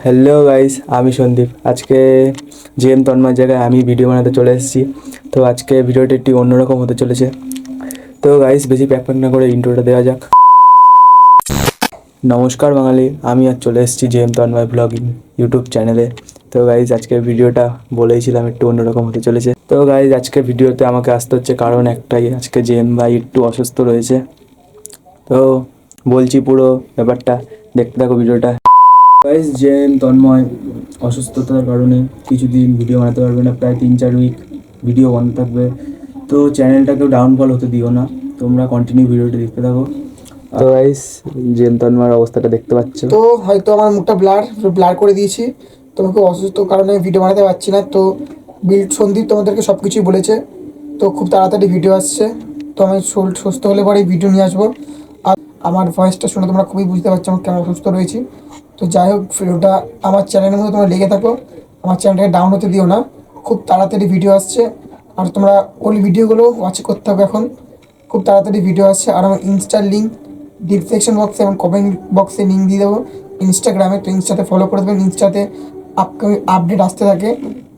Hello guys, আমি সন্দীপ। আজকে JM তন্ময়ের জায়গায় আমি ভিডিও বানাতে চলে এসেছি। তো আজকে ভিডিওটা একটু অন্যরকম হতে চলেছে। তো গাইস, বেশি প্যাক না করে ইন্ট্রোটা দেওয়া যাক। নমস্কার বাঙালি, আমি আজ চলে এসেছি জেএম তন্ময় ব্লগিং ইউটিউব চ্যানেলে। তো গাইস, আজকের ভিডিওটা বলেইছিলাম একটু অন্যরকম হতে চলেছে। তো গাইস, আজকের ভিডিওতে আমাকে আসতে হচ্ছে কারণ একটাই, আজকে জেএম ভাই একটু অসুস্থ রয়েছে। তো বলছি পুরো ব্যাপারটা, দেখতে থাকো ভিডিওটা। গাইস, জেএম তন্ময় অসুস্থতার কারণে কিছুদিন ভিডিও বানাতে পারবে না, প্রায় 3-4 উইক ভিডিও বন্ধ থাকবে। তো চ্যানেলটাকেও ডাউনফল হতে দিও না, তোমরা কন্টিনিউ ভিডিওটা দেখতে থাকো। তো গাইস, জেএম তন্ময়ের অবস্থাটা দেখতে পাচ্ছ। তো হয়তো আমার মুখটা ব্লার করে দিয়েছি। তোমাকে অসুস্থ কারণে ভিডিও বানাতে পারছি না। তো সন্দীপ তোমাদেরকে সব কিছুই বলেছে। তো খুব তাড়াতাড়ি ভিডিও আসছে। তো আমি সুস্থ হলে পরে ভিডিও নিয়ে আসবো। আর আমার ভয়েসটা শুনে তোমরা খুবই বুঝতে পারছো আমি কেমন অসুস্থ রয়েছি। তো যাই হোক, ভিডিওটা আমার চ্যানেলের মধ্যে তোমরা লেগে থাকো, আমার চ্যানেলটাকে ডাউন হতে দিও না। খুব তাড়াতাড়ি ভিডিও আসছে। আর তোমরা ওই ভিডিওগুলো ওয়াচ করতে হবে এখন। খুব তাড়াতাড়ি ভিডিও আসছে। আর আমার ইনস্টার লিঙ্ক ডিসক্রিপশন বক্সে এবং কমেন্ট বক্সে লিঙ্ক দিয়ে দেবো ইনস্টাগ্রামে। তো ইনস্টাতে ফলো করে দেবেন, ইনস্টাতে আপকামিং আপডেট আসতে থাকে।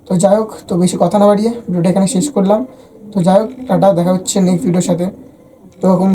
তো যাই হোক, তো বেশি কথা না বাড়িয়ে ভিডিওটা এখানে শেষ করলাম। তো যাই হোক, টাটা, দেখা হচ্ছে নেক্সট ভিডিওর সাথে। তো এখন